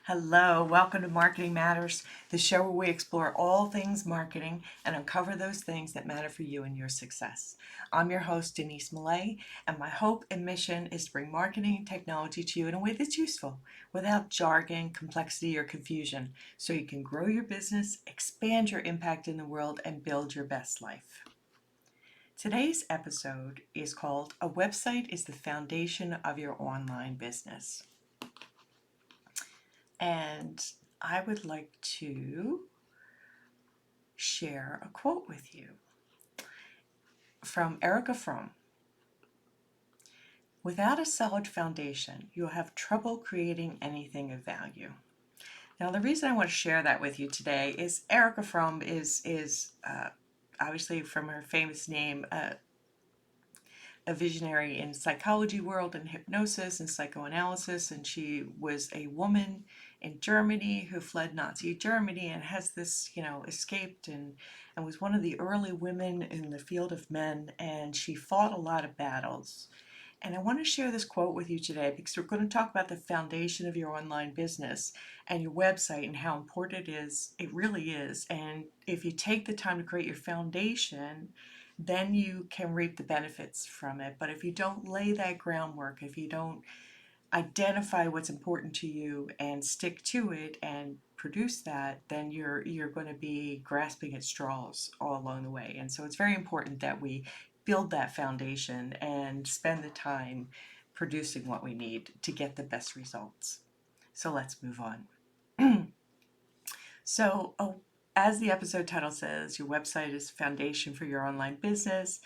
Hello, welcome to Marketing Matters, the show where we explore all things marketing and uncover those things that matter for you and your success. I'm your host, Denise Millay, and my hope and mission is to bring marketing and technology to you in a way that's useful, without jargon, complexity, or confusion, so you can grow your business, expand your impact in the world, and build your best life. Today's episode is called A Website is the Foundation of Your Online Business. And I would like to share a quote with you from Erica Fromm. Without a solid foundation, you'll have trouble creating anything of value. Now, the reason I want to share that with you today is Erica Fromm is obviously from her famous name, a visionary in psychology world and hypnosis and psychoanalysis, and she was a woman in Germany who fled Nazi Germany and has this, escaped and was one of the early women in the field of men, and she fought a lot of battles. And I want to share this quote with you today because we're going to talk about the foundation of your online business and your website and how important it is. It really is. And if you take the time to create your foundation, then you can reap the benefits from it. But if you don't lay that groundwork, if you don't identify what's important to you and stick to it and produce that, then you're going to be grasping at straws all along the way. And so it's very important that we build that foundation and spend the time producing what we need to get the best results. So let's move on. So, as the episode title says, your website is the foundation for your online business.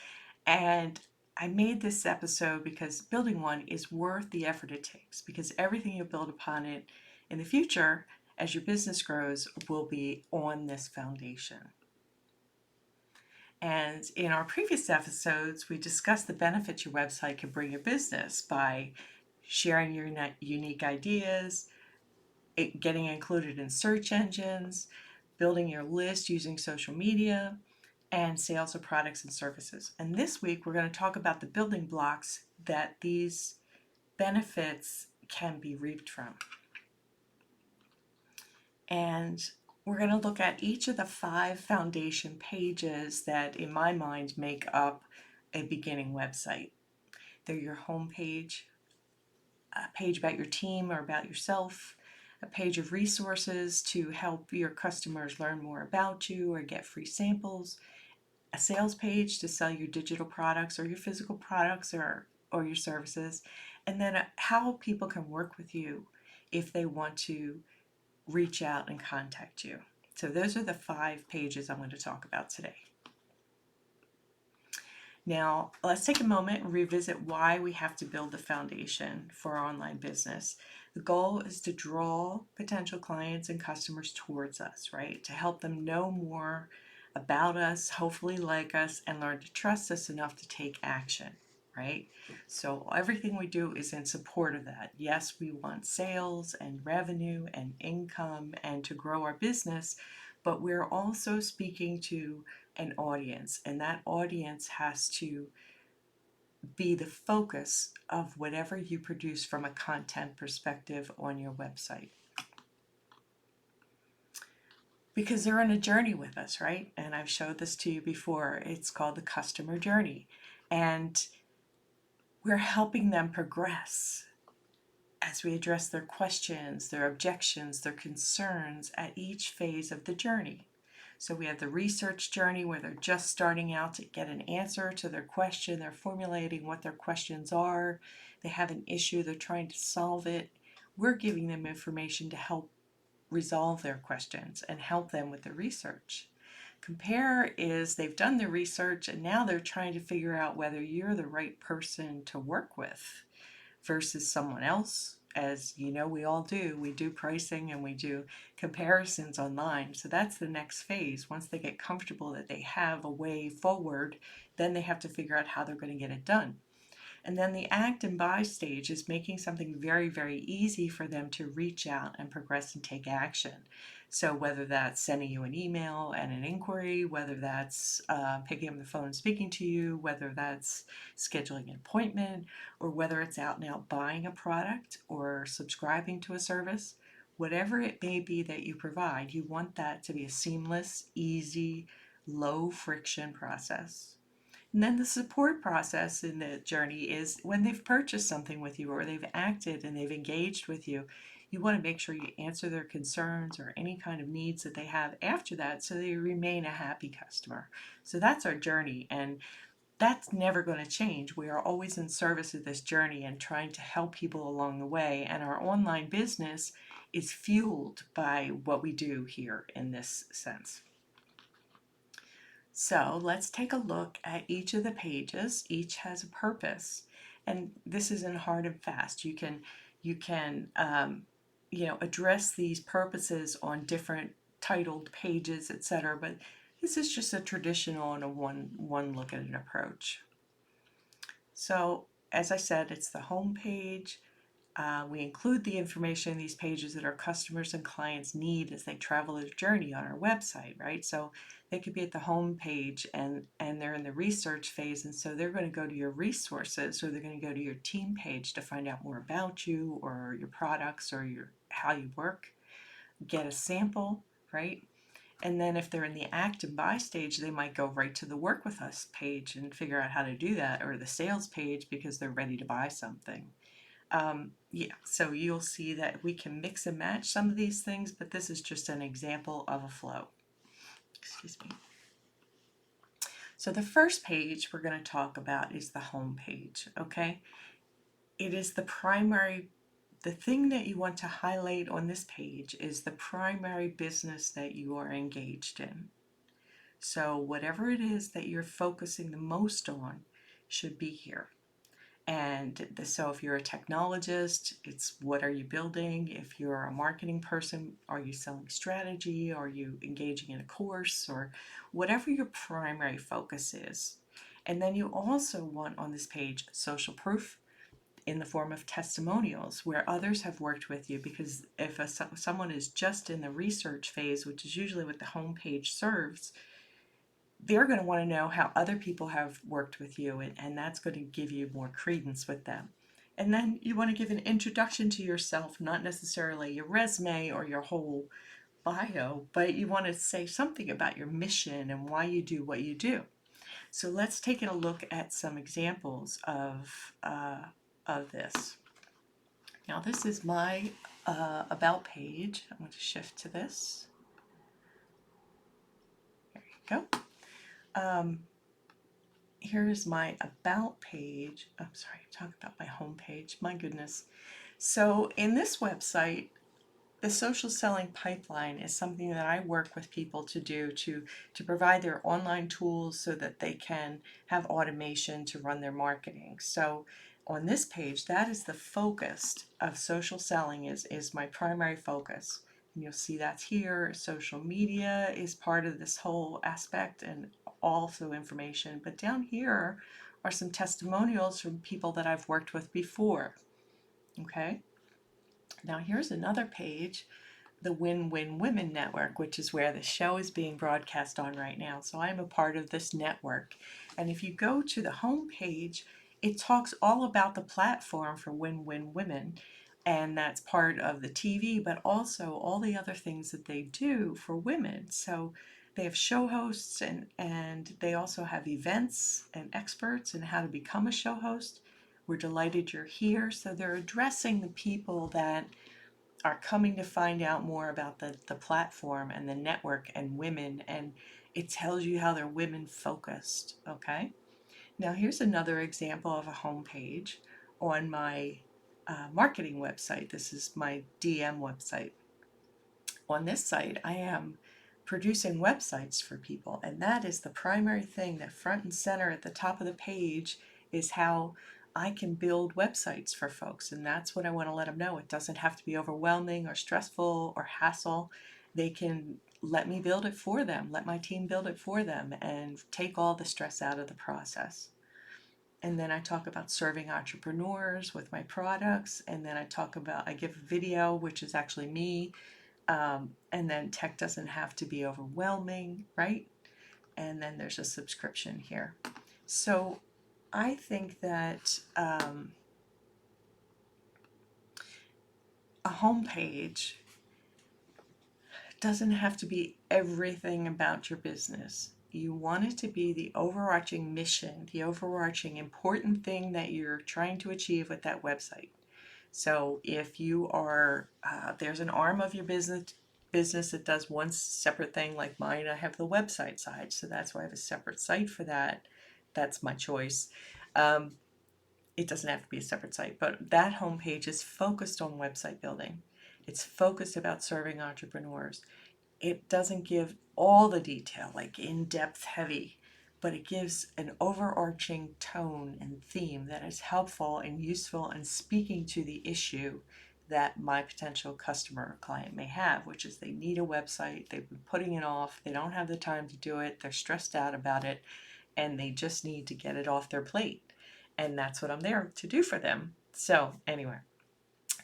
And I made this episode because building one is worth the effort it takes, because everything you build upon it in the future as your business grows will be on this foundation. And in our previous episodes, we discussed the benefits your website can bring your business by sharing your unique ideas, getting included in search engines, building your list using social media, and sales of products and services. And this week, we're going to talk about the building blocks that these benefits can be reaped from. And we're going to look at each of the 5 foundation pages that, in my mind, make up a beginning website. They're your home page, a page about your team or about yourself, a page of resources to help your customers learn more about you or get free samples, a sales page to sell your digital products or your physical products or your services, and then how people can work with you if they want to reach out and contact you. So those are the 5 pages I'm going to talk about today. Now, let's take a moment and revisit why we have to build the foundation for our online business. The goal is to draw potential clients and customers towards us, right? To help them know more about us, hopefully like us, and learn to trust us enough to take action, right? So everything we do is in support of that. Yes, we want sales and revenue and income and to grow our business, but we're also speaking to an audience, and that audience has to be the focus of whatever you produce from a content perspective on your website. Because they're on a journey with us, right? And I've showed this to you before. It's called the customer journey. And we're helping them progress as we address their questions, their objections, their concerns at each phase of the journey. So we have the research journey where they're just starting out to get an answer to their question. They're formulating what their questions are. They have an issue. They're trying to solve it. We're giving them information to help resolve their questions and help them with the research. Compare is they've done the research and now they're trying to figure out whether you're the right person to work with versus someone else. As you know, we all do. We do pricing and we do comparisons online. So that's the next phase. Once they get comfortable that they have a way forward, then they have to figure out how they're going to get it done. And then the act and buy stage is making something very, very easy for them to reach out and progress and take action. So whether that's sending you an email and an inquiry, whether that's picking up the phone and speaking to you, whether that's scheduling an appointment, or whether it's out and out buying a product or subscribing to a service, whatever it may be that you provide, you want that to be a seamless, easy, low friction process. And then the support process in the journey is when they've purchased something with you or they've acted and they've engaged with you, you want to make sure you answer their concerns or any kind of needs that they have after that so they remain a happy customer. So that's our journey, and that's never going to change. We are always in service of this journey and trying to help people along the way, and our online business is fueled by what we do here in this sense. So let's take a look at each of the pages. Each has a purpose, and this isn't hard and fast. You can address these purposes on different titled pages, etc. But this is just a traditional and a one look at an approach. So as I said, it's the home page. We include the information in these pages that our customers and clients need as they travel their journey on our website, right? So they could be at the home page and they're in the research phase, and so they're going to go to your resources, or they're going to go to your team page to find out more about you or your products or how you work, get a sample, right? And then if they're in the act and buy stage, they might go right to the work with us page and figure out how to do that, or the sales page because they're ready to buy something. So you'll see that we can mix and match some of these things, but this is just an example of a flow. Excuse me. So the first page we're going to talk about is the home page, okay? It is the thing that you want to highlight on this page is the primary business that you are engaged in. So whatever it is that you're focusing the most on should be here. And so if you're a technologist, it's what are you building? If you're a marketing person, are you selling strategy? Are you engaging in a course? Or whatever your primary focus is. And then you also want on this page social proof in the form of testimonials where others have worked with you, because if someone is just in the research phase, which is usually what the homepage serves, they're going to want to know how other people have worked with you, and that's going to give you more credence with them. And then you want to give an introduction to yourself, not necessarily your resume or your whole bio, but you want to say something about your mission and why you do what you do. So let's take a look at some examples of this. Now this is my about page. I'm going to shift to this. There you go. Here is my about page. I'm sorry, talk about my home page. My goodness. So in this website, the social selling pipeline is something that I work with people to do to provide their online tools so that they can have automation to run their marketing. So on this page, that is the focus of social selling is my primary focus. And you'll see that's here. Social media is part of this whole aspect and also information. But down here are some testimonials from people that I've worked with before. Okay. Now here's another page, the Win-Win Women Network, which is where the show is being broadcast on right now. So I'm a part of this network. And if you go to the home page, it talks all about the platform for Win-Win Women. And that's part of the TV, but also all the other things that they do for women. So they have show hosts and they also have events and experts in how to become a show host. We're delighted you're here. So they're addressing the people that are coming to find out more about the platform and the network and women, and it tells you how they're women focused, okay? Now here's another example of a homepage on my marketing website. This is my DM website. On this site, I am producing websites for people, and that is the primary thing that front and center at the top of the page is how I can build websites for folks, and that's what I want to let them know. It doesn't have to be overwhelming or stressful or hassle. They can let me build it for them, let my team build it for them, and take all the stress out of the process. And then I talk about serving entrepreneurs with my products, and then I give a video, which is actually me, and then tech doesn't have to be overwhelming, right? And then there's a subscription here. So I think that a home page doesn't have to be everything about your business. You want it to be the overarching mission, the overarching important thing that you're trying to achieve with that website. So if you are, there's an arm of your business that does one separate thing, like mine, I have the website side, so that's why I have a separate site for that. That's my choice. Um, it doesn't have to be a separate site, but that homepage is focused on website building. It's focused about serving entrepreneurs. It doesn't give all the detail, like in-depth heavy, but it gives an overarching tone and theme that is helpful and useful in speaking to the issue that my potential customer or client may have, which is they need a website, they've been putting it off, they don't have the time to do it, they're stressed out about it, and they just need to get it off their plate. And that's what I'm there to do for them. So, anyway,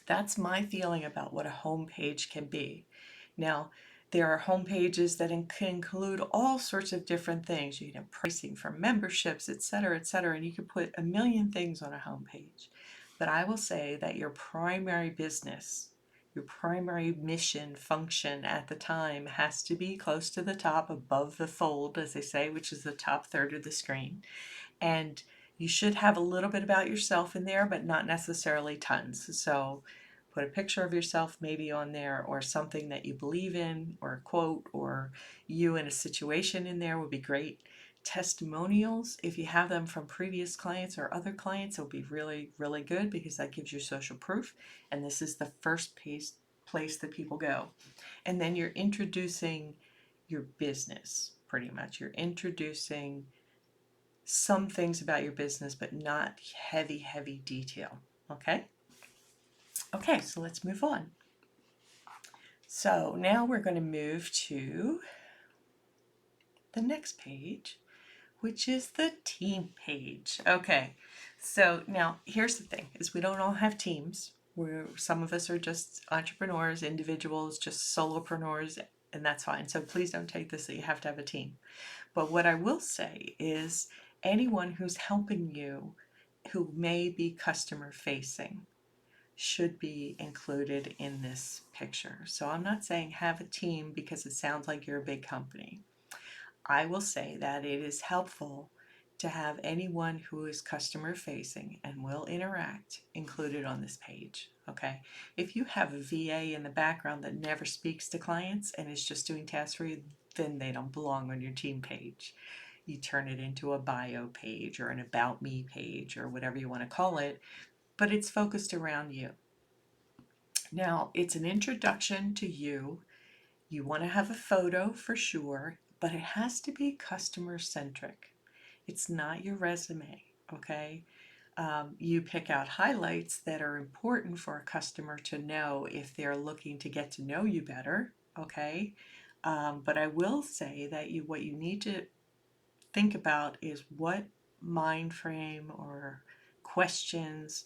that's my feeling about what a home page can be. Now, there are home pages that can include all sorts of different things. You can have pricing for memberships, etc., and you can put a million things on a home page. But I will say that your primary business, your primary mission function at the time has to be close to the top, above the fold, as they say, which is the top third of the screen. And you should have a little bit about yourself in there, but not necessarily tons. So put a picture of yourself maybe on there, or something that you believe in, or a quote, or you in a situation in there would be great. Testimonials, if you have them from previous clients or other clients, will be really, really good, because that gives you social proof. And this is the first place that people go. And then you're introducing your business, pretty much. You're introducing some things about your business, but not heavy, heavy detail. Okay? Okay, so let's move on. So now we're going to move to the next page, which is the team page. Okay, so now here's the thing, is we don't all have teams. Some of us are just entrepreneurs, individuals, just solopreneurs, and that's fine. So please don't take this that you have to have a team. But what I will say is anyone who's helping you who may be customer facing should be included in this picture. So I'm not saying have a team because it sounds like you're a big company. I will say that it is helpful to have anyone who is customer facing and will interact included on this page. Okay, if you have a VA in the background that never speaks to clients and is just doing tasks for you, then they don't belong on your team page. You turn it into a bio page or an about me page or whatever you want to call it, but it's focused around you. Now, it's an introduction to you. You want to have a photo for sure, but it has to be customer centric. It's not your resume, okay? You pick out highlights that are important for a customer to know if they're looking to get to know you better, okay? But I will say that what you need to think about is what mind frame or questions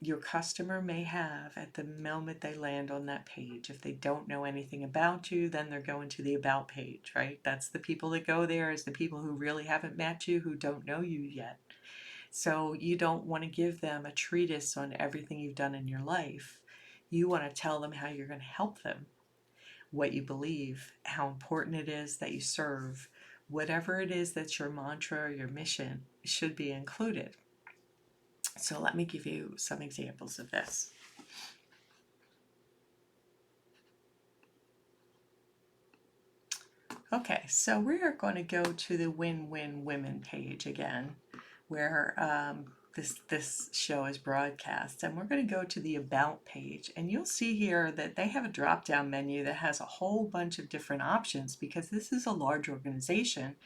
your customer may have at the moment they land on that page. If they don't know anything about you, then they're going to the about page, right? That's the people that go there, is the people who really haven't met you, who don't know you yet. So you don't want to give them a treatise on everything you've done in your life. You want to tell them how you're going to help them, what you believe, how important it is that you serve. Whatever it is that's your mantra or your mission should be included. So let me give you some examples of this. Okay, so we are going to go to the Win-Win Women page again, where this show is broadcast, and we're going to go to the About page, and you'll see here that they have a drop-down menu that has a whole bunch of different options, because this is a large organization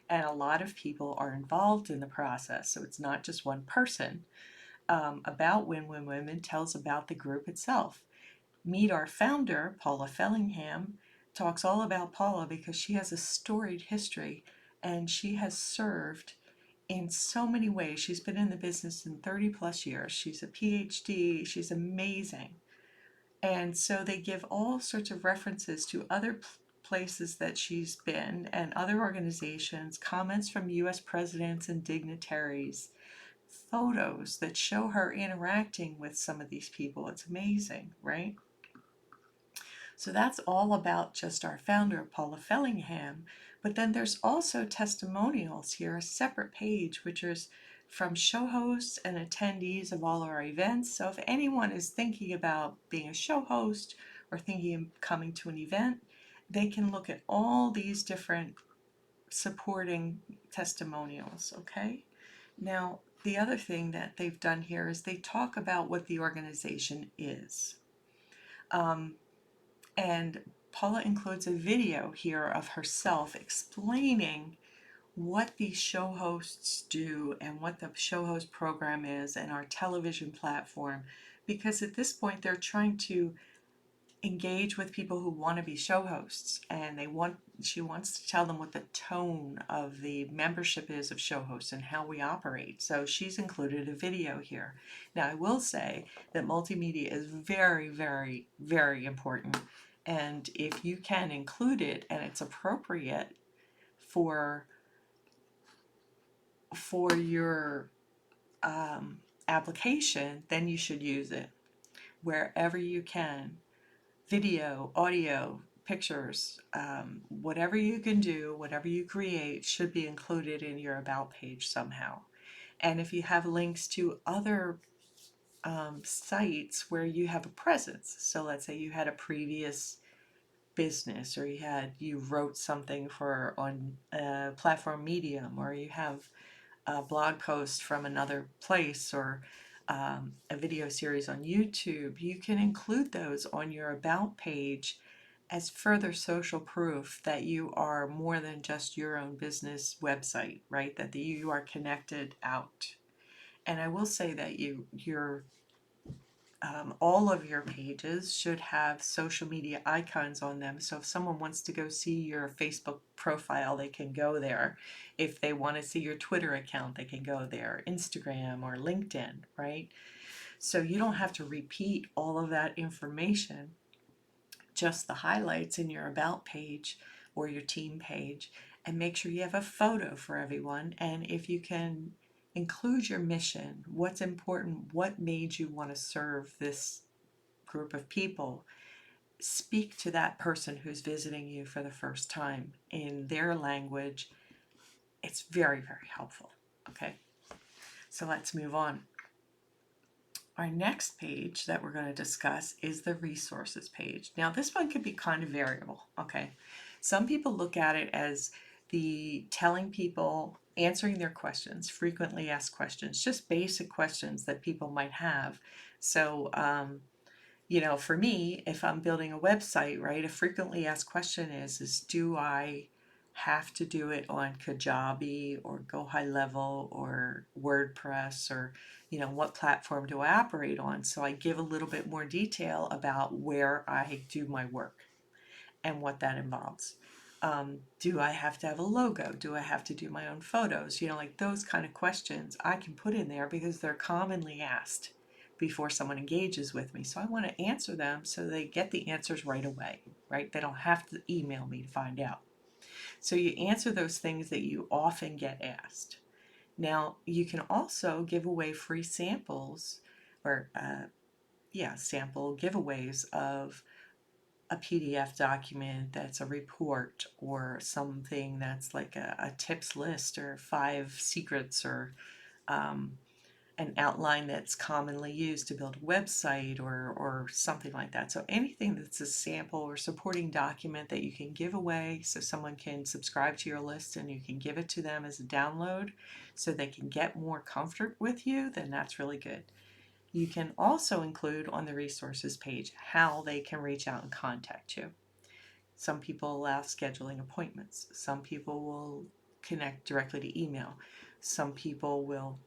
and a lot of people are involved in the process, so it's not just one person. About Win-Win Women tells about the group itself. Meet our founder, Paula Fellingham, talks all about Paula because she has a storied history and she has served in so many ways. She's been in the business in 30 plus years. She's a PhD. She's amazing. And so they give all sorts of references to other places that she's been and other organizations, comments from US presidents and dignitaries, photos that show her interacting with some of these people. It's amazing, right? So that's all about just our founder, Paula Fellingham. But then there's also testimonials here, a separate page, which is from show hosts and attendees of all our events. So if anyone is thinking about being a show host or thinking of coming to an event, they can look at all these different supporting testimonials, okay? Now, the other thing that they've done here is they talk about what the organization is. And Paula includes a video here of herself explaining what these show hosts do and what the show host program is and our television platform, because at this point they're trying to engage with people who want to be show hosts, and she wants to tell them what the tone of the membership is of show hosts and how we operate. So she's included a video here. Now I will say that multimedia is very, very, very important, and if you can include it and it's appropriate for your application, then you should use it wherever you can. Video, audio, pictures, whatever you can do, whatever you create should be included in your About page somehow. And if you have links to other sites where you have a presence, so let's say you had a previous business, or you wrote something for on platform Medium, or you have a blog post from another place, or a video series on YouTube, you can include those on your About page as further social proof that you are more than just your own business website, right? That you are connected out. And I will say that your all of your pages should have social media icons on them. So if someone wants to go see your Facebook profile, they can go there. If they want to see your Twitter account, they can go there, Instagram or LinkedIn, right? So you don't have to repeat all of that information, just the highlights in your About page or your team page, and make sure you have a photo for everyone. And if you can include your mission, what's important, what made you want to serve this group of people, speak to that person who's visiting you for the first time in their language. It's very, very helpful. Okay, so let's move on. Our next page that we're going to discuss is the resources page. Now this one could be kind of variable, okay? Some people look at it as the telling people, answering their questions, frequently asked questions, just basic questions that people might have. So, for me, if I'm building a website, right, a frequently asked question is do I have to do it on Kajabi or Go High Level or WordPress, or what platform do I operate on? So I give a little bit more detail about where I do my work and what that involves. Do I have to have a logo? Do I have to do my own photos? Like those kind of questions I can put in there because they're commonly asked before someone engages with me. So I want to answer them so they get the answers right away, right? They don't have to email me to find out. So you answer those things that you often get asked. Now, you can also give away free samples, or sample giveaways of a PDF document that's a report, or something that's like a tips list, or 5 secrets, or an outline that's commonly used to build a website, or something like that. So anything that's a sample or supporting document that you can give away so someone can subscribe to your list and you can give it to them as a download so they can get more comfort with you, then that's really good. You can also include on the resources page how they can reach out and contact you. Some people allow scheduling appointments. Some people will connect directly to email. Some people will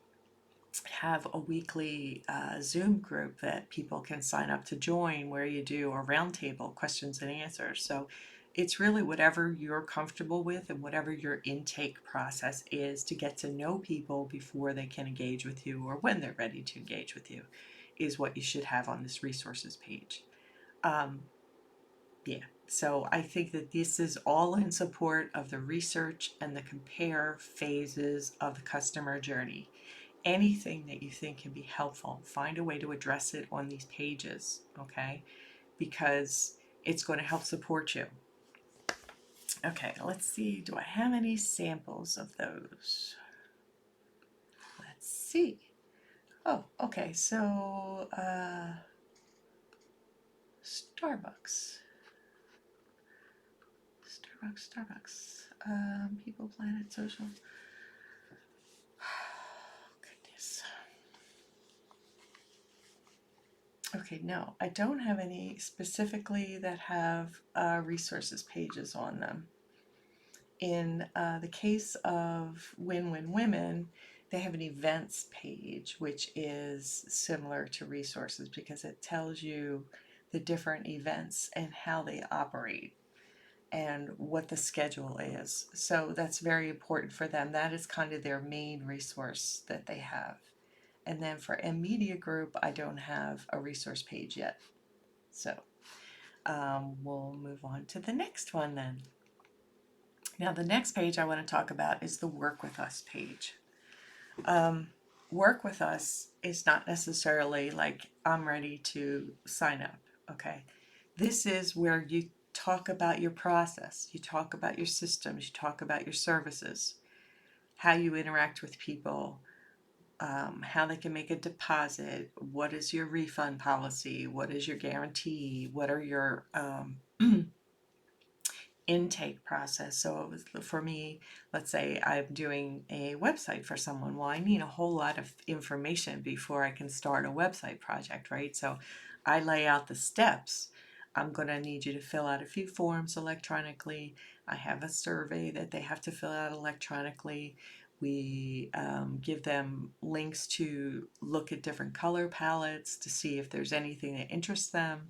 have a weekly Zoom group that people can sign up to join, where you do a roundtable, questions and answers. So it's really whatever you're comfortable with and whatever your intake process is to get to know people before they can engage with you, or when they're ready to engage with you, is what you should have on this resources page. So I think that this is all in support of the research and the compare phases of the customer journey. Anything that you think can be helpful, find a way to address it on these pages, okay? Because it's going to help support you. Okay, let's see. Do I have any samples of those? Let's see. Oh, okay. So, Starbucks. People, Planet, Social. Goodness. Okay, no, I don't have any specifically that have resources pages on them. In the case of Win Win Women, they have an events page, which is similar to resources because it tells you the different events and how they operate and what the schedule is. So that's very important for them. That is kind of their main resource that they have. And then for M Media Group, I don't have a resource page yet. So we'll move on to the next one then. Now, the next page I want to talk about is the Work With Us page. Work With Us is not necessarily like I'm ready to sign up, okay? This is where you talk about your process, you talk about your systems, you talk about your services, how you interact with people, how they can make a deposit, what is your refund policy, what is your guarantee, what are your intake process. So it was, for me, let's say I'm doing a website for someone. Well, I need a whole lot of information before I can start a website project, right? So I lay out the steps. I'm going to need you to fill out a few forms electronically. I have a survey that they have to fill out electronically. We give them links to look at different color palettes to see if there's anything that interests them.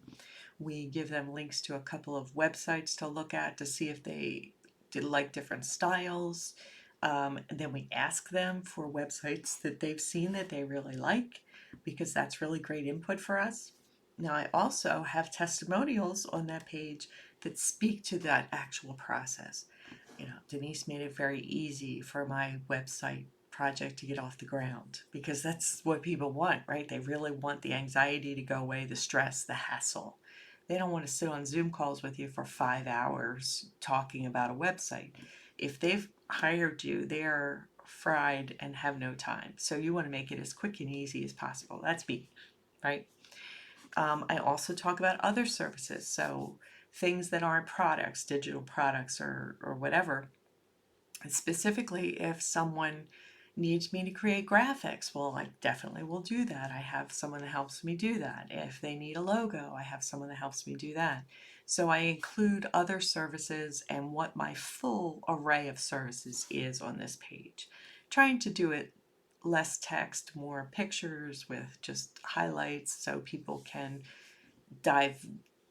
We give them links to a couple of websites to look at to see if they did like different styles. And then we ask them for websites that they've seen that they really like, because that's really great input for us. Now, I also have testimonials on that page that speak to that actual process. You know, Denise made it very easy for my website project to get off the ground, because that's what people want, right? They really want the anxiety to go away, the stress, the hassle. They don't want to sit on Zoom calls with you for 5 hours talking about a website. If they've hired you, they are fried and have no time. So you want to make it as quick and easy as possible. That's me, right? I also talk about other services. So things that aren't products, digital products or whatever. And specifically, if someone needs me to create graphics, well, I definitely will do that. I have someone that helps me do that. If they need a logo, I have someone that helps me do that. So I include other services and what my full array of services is on this page. Trying to do it less text, more pictures with just highlights so people can dive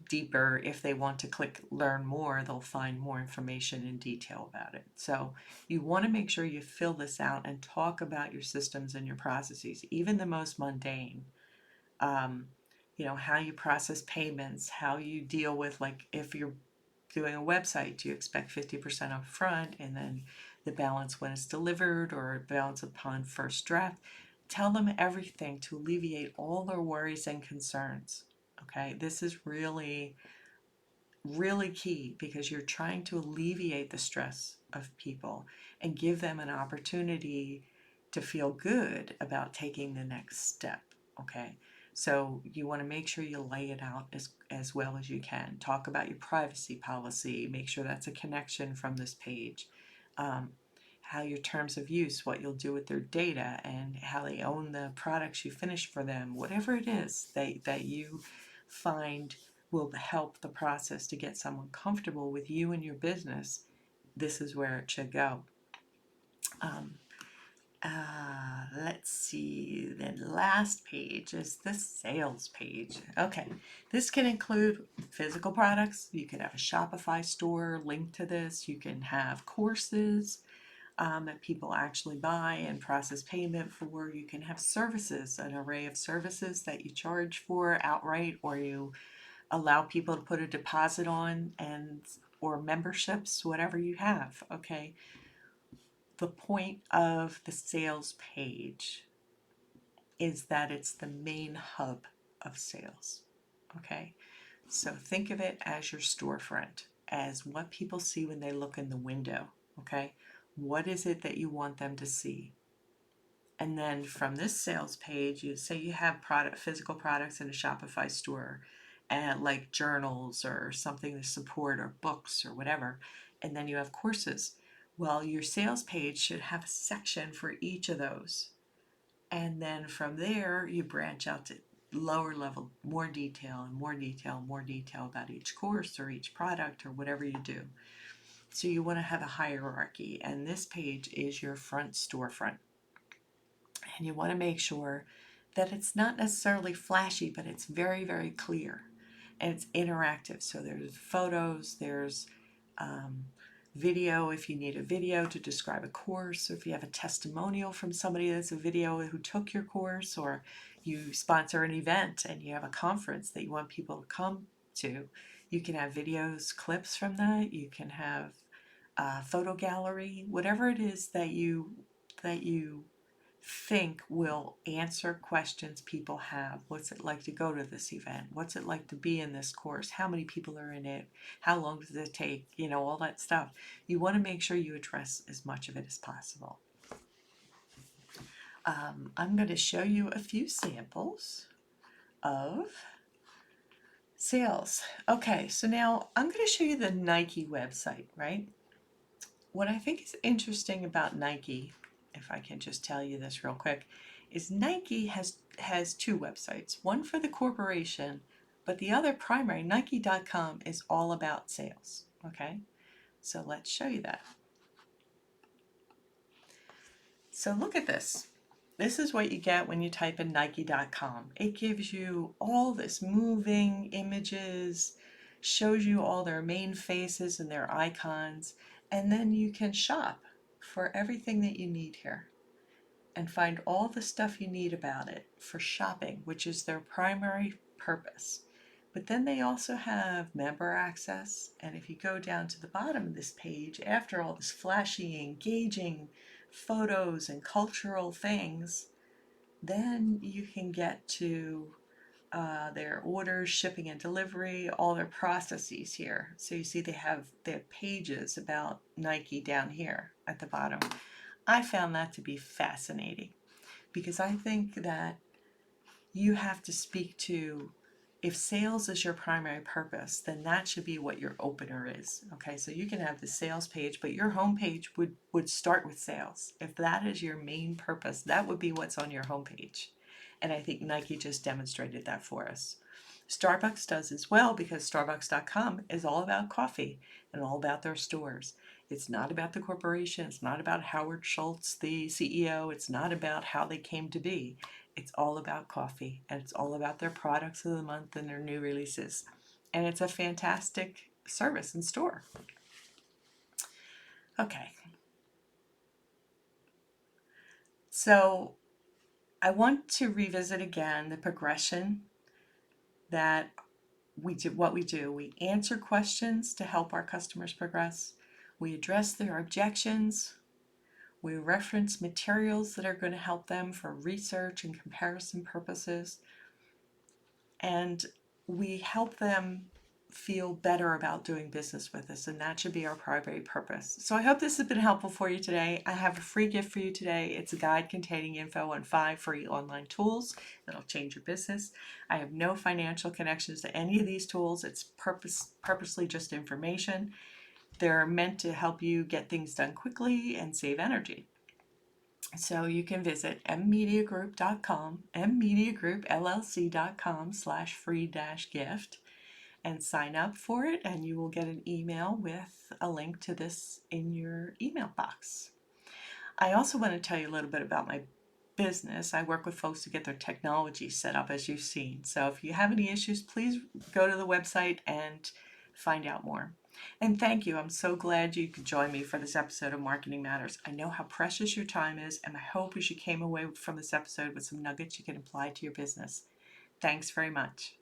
deeper. If they want to click learn more, they'll find more information in detail about it. So you want to make sure you fill this out and talk about your systems and your processes, even the most mundane. How you process payments, how you deal with, like, if you're doing a website, do you expect 50% up front and then the balance when it's delivered, or balance upon first draft? Tell them everything to alleviate all their worries and concerns. Okay, this is really, really key, because you're trying to alleviate the stress of people and give them an opportunity to feel good about taking the next step. Okay, so you want to make sure you lay it out as well as you can. Talk about your privacy policy, make sure that's a connection from this page. How your terms of use, what you'll do with their data, and how they own the products you finish for them, whatever it is that you find will help the process to get someone comfortable with you and your business. This is where it should go. Let's see, the last page is the sales page. Okay, this can include physical products. You could have a Shopify store linked to this. You can have courses that people actually buy and process payment for. You can have services, an array of services that you charge for outright, or you allow people to put a deposit on, and or memberships, whatever you have. Okay, the point of the sales page is that it's the main hub of sales. Okay, So think of it as your storefront, as what people see when they look in the window, okay? What is it that you want them to see? And then from this sales page, you say you have physical products in a Shopify store, and like journals or something to support or books or whatever, and then you have courses. Well, your sales page should have a section for each of those. And then from there, you branch out to lower level, more detail and more detail, more detail about each course or each product or whatever you do. So you want to have a hierarchy, and this page is your front storefront. And you want to make sure that it's not necessarily flashy, but it's very, very clear and it's interactive. So there's photos, there's video if you need a video to describe a course, or if you have a testimonial from somebody that's a video who took your course, or you sponsor an event and you have a conference that you want people to come to, you can have videos, clips from that. You can have a photo gallery, whatever it is that you think will answer questions people have. What's it like to go to this event? What's it like to be in this course? How many people are in it? How long does it take? You know, all that stuff. You want to make sure you address as much of it as possible. I'm going to show you a few samples of sales. Okay, so now I'm going to show you the Nike website, right? What I think is interesting about Nike, if I can just tell you this real quick, is Nike has two websites, one for the corporation, but the other primary, Nike.com, is all about sales. Okay, so let's show you that. So look at this. This is what you get when you type in Nike.com. It gives you all this moving images, shows you all their main faces and their icons, and then you can shop for everything that you need here and find all the stuff you need about it for shopping, which is their primary purpose. But then they also have member access, and if you go down to the bottom of this page, after all this flashy, engaging photos and cultural things, then you can get to their orders, shipping and delivery, all their processes here. So you see they have their pages about Nike down here at the bottom. I found that to be fascinating because I think that you have to speak to, if sales is your primary purpose, then that should be what your opener is. Okay, so you can have the sales page, but your homepage would start with sales. If that is your main purpose, that would be what's on your homepage. And I think Nike just demonstrated that for us. Starbucks does as well, because Starbucks.com is all about coffee and all about their stores. It's not about the corporation. It's not about Howard Schultz, the CEO. It's not about how they came to be. It's all about coffee, and it's all about their products of the month and their new releases. And it's a fantastic service and store. Okay. So I want to revisit again the progression that we do. What we do, we answer questions to help our customers progress. We address their objections. We reference materials that are going to help them for research and comparison purposes. And we help them feel better about doing business with us, and that should be our primary purpose. So I hope this has been helpful for you today. I have a free gift for you today. It's a guide containing info on 5 free online tools that'll change your business. I have no financial connections to any of these tools. It's purposely just information. They're meant to help you get things done quickly and save energy. So you can visit mmediagroup.com, mmediagroupllc.com/free-gift, and sign up for it, and you will get an email with a link to this in your email box. I also want to tell you a little bit about my business. I work with folks to get their technology set up, as you've seen. So if you have any issues, please go to the website and find out more. And thank you. I'm so glad you could join me for this episode of Marketing Matters. I know how precious your time is, and I hope as you came away from this episode with some nuggets you can apply to your business. Thanks very much.